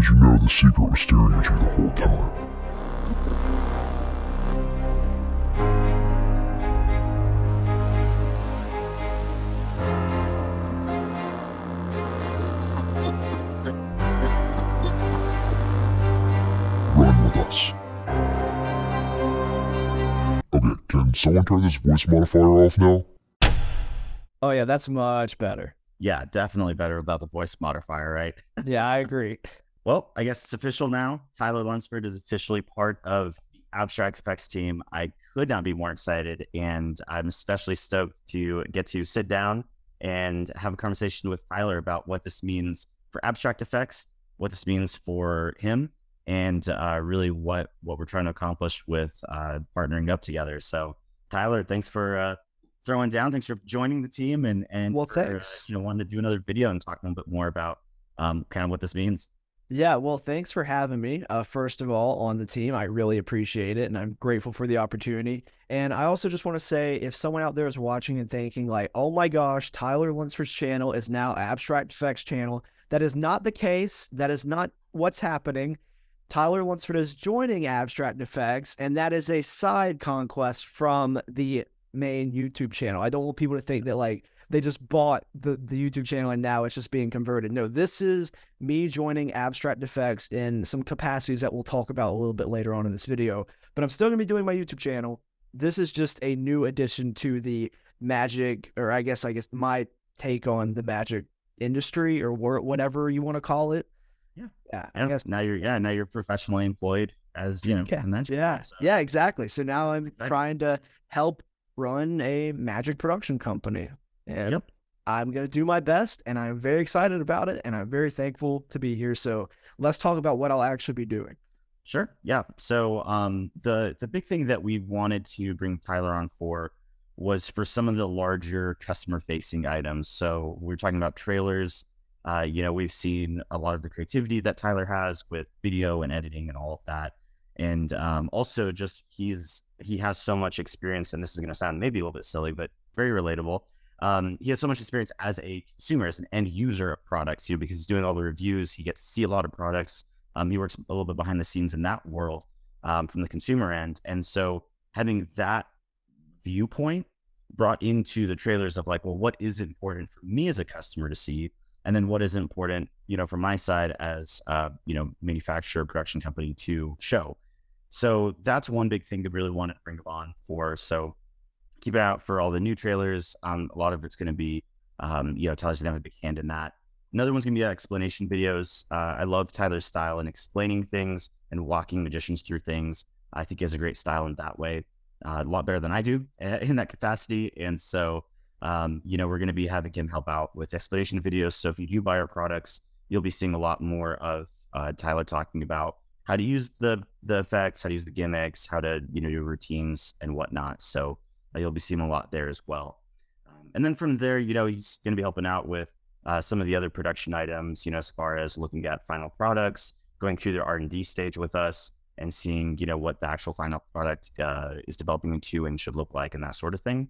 Did you know the secret was staring at you the whole time? Run with us. Okay, can someone turn this voice modifier off now? Oh yeah, that's much better. Yeah, definitely better without the voice modifier, right? Yeah, I agree. Well, I guess it's official now. Tyler Lunsford is officially part of the Abstract Effects team. I could not be more excited, and I'm especially stoked to get to sit down and have a conversation with Tyler about what this means for Abstract Effects, what this means for him, and really what we're trying to accomplish with partnering up together. So, Tyler, thanks for throwing down. Thanks for joining the team, and Well, for, thanks. wanting to do another video and talk a little bit more about kind of what this means. Yeah, well, thanks for having me. First of all, on the team, I really appreciate it, and I'm grateful for the opportunity. And I also just want to say, if someone out there is watching and thinking like, "Oh my gosh, Tyler Lunsford's channel is now Abstract Effects channel," that is not the case. That is not what's happening. Tyler Lunsford is joining Abstract Effects, and that is a side conquest from the main YouTube channel. I don't want people to think that like they just bought the YouTube channel and now it's just being converted. No, this is me joining Abstract Effects in some capacities that we'll talk about a little bit later on in this video. But I'm still going to be doing my YouTube channel. This is just a new addition to the magic, or I guess my take on the magic industry, or whatever you want to call it. Yeah, I guess now you're professionally employed as yeah, exactly. So now I'm trying to help run a magic production company, and I'm going to do my best, and I'm very excited about it, and I'm very thankful to be here. So let's talk about what I'll actually be doing. Sure. Yeah. So the big thing that we wanted to bring Tyler on for was for some of the larger customer facing items. So we're talking about trailers. We've seen a lot of the creativity that Tyler has with video and editing and all of that. And also just he has so much experience, and this is going to sound maybe a little bit silly, but very relatable. He has so much experience as a consumer, as an end user of products, because he's doing all the reviews. He gets to see a lot of products. He works a little bit behind the scenes in that world from the consumer end. And so having that viewpoint brought into the trailers of like, well, what is important for me as a customer to see? And then what is important, from my side as, manufacturer, production company to show. So that's one big thing to really want to bring on for. So keep it out for all the new trailers. A lot of it's going to be, Tyler's going to have a big hand in that. Another one's going to be explanation videos. I love Tyler's style in explaining things and walking magicians through things. I think he has a great style in that way, a lot better than I do in that capacity. And so, we're going to be having him help out with explanation videos. So if you do buy our products, you'll be seeing a lot more of Tyler talking about how to use the effects, how to use the gimmicks, how to, do routines and whatnot. So you'll be seeing a lot there as well. And then from there, he's going to be helping out with some of the other production items, as far as looking at final products, going through their R&D stage with us and seeing, what the actual final product is developing into and should look like and that sort of thing.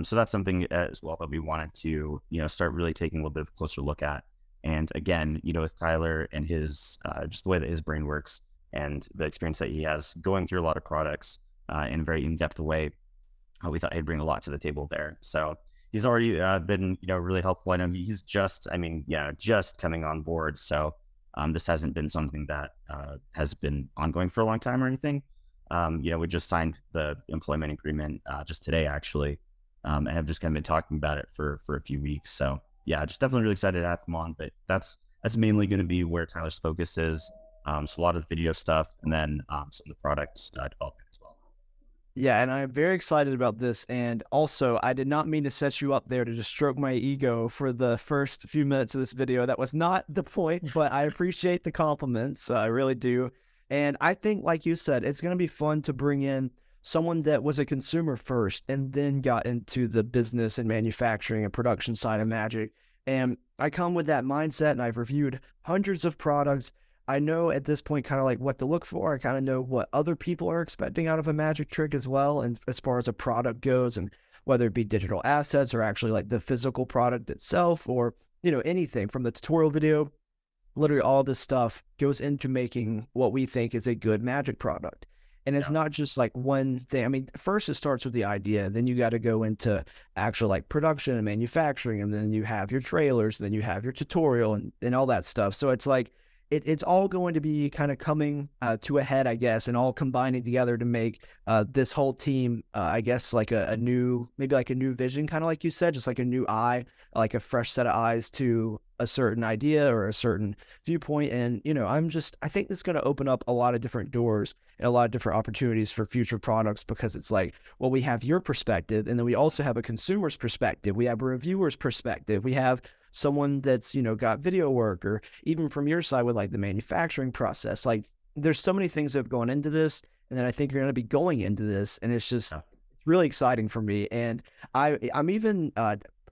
So that's something as well that we wanted to, start really taking a little bit of a closer look at. And again, with Tyler and his, just the way that his brain works and the experience that he has going through a lot of products in a very in-depth way, we thought he'd bring a lot to the table there. So he's already been, really helpful. I know he's just coming on board. So this hasn't been something that has been ongoing for a long time or anything. We just signed the employment agreement just today, actually. And have just kind of been talking about it for a few weeks. So yeah, just definitely really excited to have him on, but that's mainly going to be where Tyler's focus is. So a lot of the video stuff, and then some of the product development as well. Yeah, and I'm very excited about this. And also, I did not mean to set you up there to just stroke my ego for the first few minutes of this video. That was not the point, but I appreciate the compliments. I really do. And I think, like you said, it's going to be fun to bring in someone that was a consumer first and then got into the business and manufacturing and production side of magic. And I come with that mindset, and I've reviewed hundreds of products. I know at this point kind of like what to look for. I kind of know what other people are expecting out of a magic trick as well. And as far as a product goes, and whether it be digital assets or actually like the physical product itself, or, anything from the tutorial video literally all this stuff goes into making what we think is a good magic product. And it's Yeah. not just like one thing. I mean, first it starts with the idea, then you got to go into actual like production and manufacturing, and then you have your trailers, then you have your tutorial and all that stuff. So it's like it's all going to be kind of coming to a head, I guess, and all combining together to make this whole team, I guess, like a new, maybe like a new vision, kind of like you said, just like a new eye, like a fresh set of eyes to a certain idea or a certain viewpoint. And, I think this is going to open up a lot of different doors and a lot of different opportunities for future products, because it's like, well, we have your perspective, and then we also have a consumer's perspective. We have a reviewer's perspective. We have someone that's, got video work, or even from your side with like the manufacturing process. Like, there's so many things that have gone into this, and then I think you're going to be going into this, and it's just Yeah. really exciting for me. And I'm even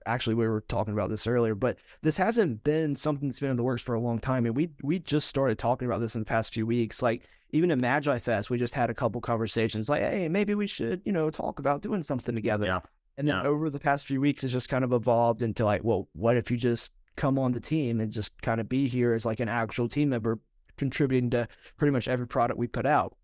actually, we were talking about this earlier, but this hasn't been something that's been in the works for a long time. And we just started talking about this in the past few weeks. Like, even at Magi Fest, we just had a couple conversations like, hey, maybe we should, talk about doing something together. Yeah. And then Yeah. over the past few weeks, it's just kind of evolved into like, well, what if you just come on the team and just kind of be here as like an actual team member, contributing to pretty much every product we put out.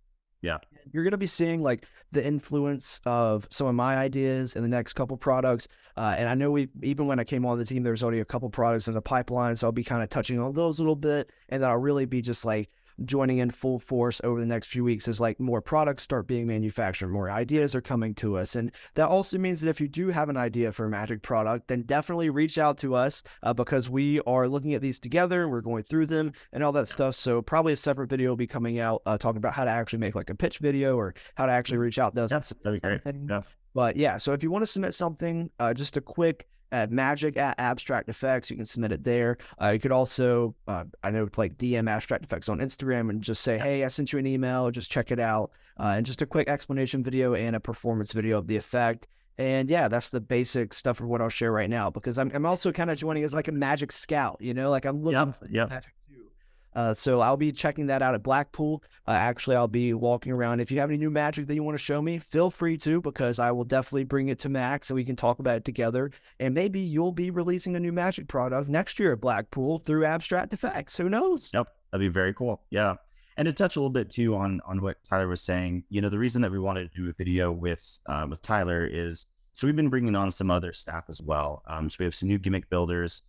Yeah. You're going to be seeing like the influence of some of my ideas in the next couple products. And I know even when I came on the team, there's already a couple products in the pipeline. So I'll be kind of touching on those a little bit. And then I'll really be just like joining in full force over the next few weeks as like more products start being manufactured, more ideas are coming to us. And that also means that if you do have an idea for a magic product, then definitely reach out to us, because we are looking at these together and we're going through them and all that stuff. So probably a separate video will be coming out talking about how to actually make like a pitch video, or how to actually reach out to us. Yes, that'd be great. Yeah. But yeah, so if you want to submit something, just a quick at magic at abstract effects, you can submit it there. You could also, I know, like DM abstract effects on Instagram and just say, hey, I sent you an email, just check it out. And just a quick explanation video and a performance video of the effect. And yeah, that's the basic stuff of what I'll share right now, because I'm also kind of joining as like a magic scout, like I'm looking for magic too. So I'll be checking that out at Blackpool. Actually, I'll be walking around. If you have any new magic that you want to show me, feel free to, because I will definitely bring it to Max and we can talk about it together. And maybe you'll be releasing a new magic product next year at Blackpool through Abstract Effects. Who knows? Yep. That'd be very cool. Yeah. And to touch a little bit too on what Tyler was saying, the reason that we wanted to do a video with Tyler is, so we've been bringing on some other staff as well. So we have some new gimmick builders.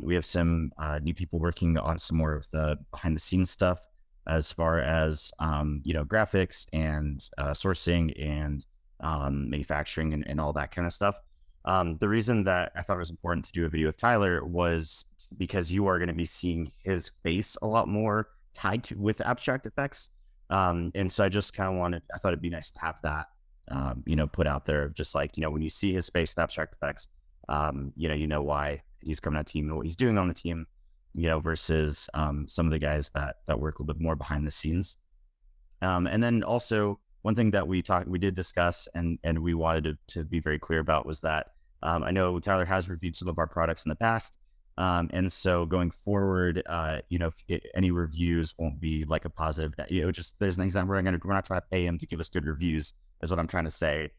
We have some new people working on some more of the behind the scenes stuff, as far as graphics and sourcing and manufacturing and all that kind of stuff. The reason that I thought it was important to do a video with Tyler was because you are going to be seeing his face a lot more tied to with abstract effects. And so I just kind of I thought it'd be nice to have that, put out there, just like, when you see his face with abstract effects, you know why he's coming on the team and what he's doing on the team, versus some of the guys that work a little bit more behind the scenes. And then also one thing that we did discuss and we wanted to be very clear about was that I know Tyler has reviewed some of our products in the past. And so going forward, any reviews won't be like a positive, just there's an example. We're not trying to pay him to give us good reviews, is what I'm trying to say.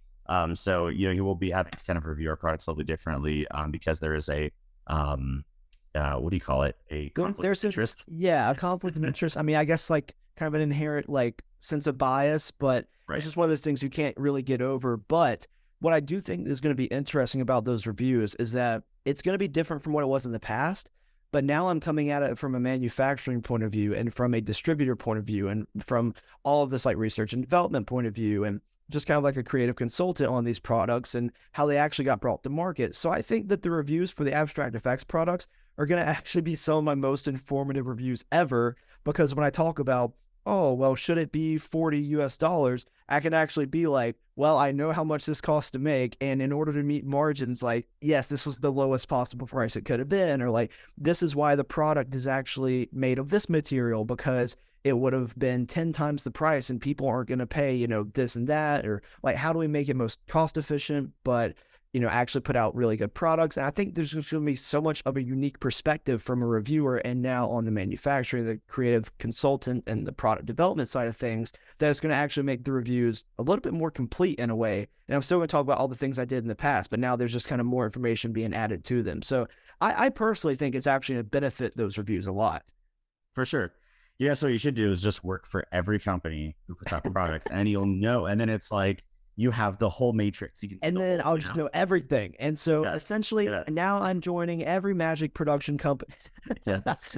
So, he will be having to kind of review our products slightly differently, because there is a, what do you call it? A conflict of interest. Yeah, a conflict of interest. I mean, I guess like kind of an inherent like sense of bias, but Right. it's just one of those things you can't really get over. But what I do think is going to be interesting about those reviews is that it's going to be different from what it was in the past. But now I'm coming at it from a manufacturing point of view, and from a distributor point of view, and from all of this like research and development point of view, and just kind of like a creative consultant on these products and how they actually got brought to market. So I think that the reviews for the abstract effects products are going to actually be some of my most informative reviews ever, because when I talk about, oh, well, should it be $40, I can actually be like, well, I know how much this costs to make, and in order to meet margins, like, yes, this was the lowest possible price it could have been, or like, this is why the product is actually made of this material, because it would have been 10 times the price and people aren't going to pay, this and that, or like, how do we make it most cost efficient, but actually put out really good products. And I think there's going to be so much of a unique perspective from a reviewer, and now on the manufacturing, the creative consultant, and the product development side of things, that it's going to actually make the reviews a little bit more complete in a way. And I'm still going to talk about all the things I did in the past, but now there's just kind of more information being added to them. So I personally think it's actually going to benefit those reviews a lot. For sure. Yeah, so what you should do is just work for every company who puts out products, and you'll know. And then it's like you have the whole matrix. You can see And the then whole, I'll just know everything. And so Yes, essentially yes, now I'm joining every magic production company. yes.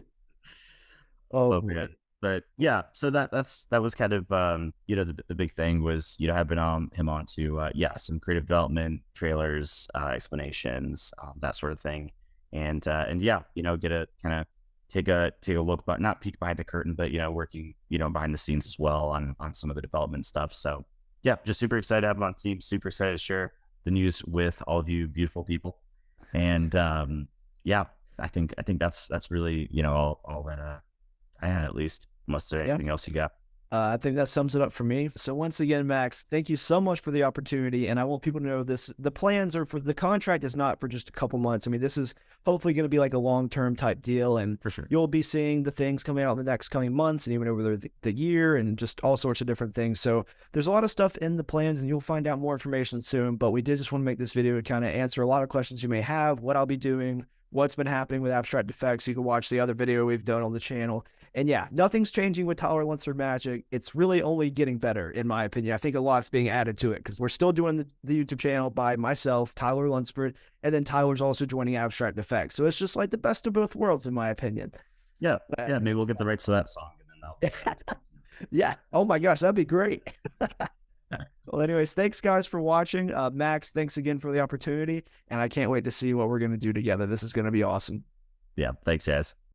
Oh Oh boy. man. But yeah, so that was kind of the big thing was having him on to some creative development trailers, explanations, that sort of thing, and yeah, get a kind of take a look, but not peek behind the curtain, but working behind the scenes as well on some of the development stuff. So yeah, just super excited to have him on the team. Super excited to share the news with all of you beautiful people, and yeah, I think that's really all that I had, at least, unless there's Yeah. anything else you got. I think that sums it up for me. So once again, Max, thank you so much for the opportunity. And I want people to know this, the plans are for the contract is not for just a couple months. I mean, this is hopefully going to be like a long-term type deal. And For sure. you'll be seeing the things coming out in the next coming months and even over the year and just all sorts of different things. So there's a lot of stuff in the plans and you'll find out more information soon. But we did just want to make this video to kind of answer a lot of questions you may have, what I'll be doing, what's been happening with Abstract Effects. You can watch the other video we've done on the channel. And yeah, nothing's changing with Tyler Lunsford Magic. It's really only getting better, in my opinion. I think a lot's being added to it because we're still doing the YouTube channel by myself, Tyler Lunsford, and then Tyler's also joining Abstract Effects. So it's just like the best of both worlds, in my opinion. Yeah, yeah. Maybe we'll get the rights to that song, and then Yeah. Oh my gosh, that'd be great. Well, anyways, thanks guys for watching. Max, thanks again for the opportunity, and I can't wait to see what we're going to do together. This is going to be awesome. yeah. Thanks, guys.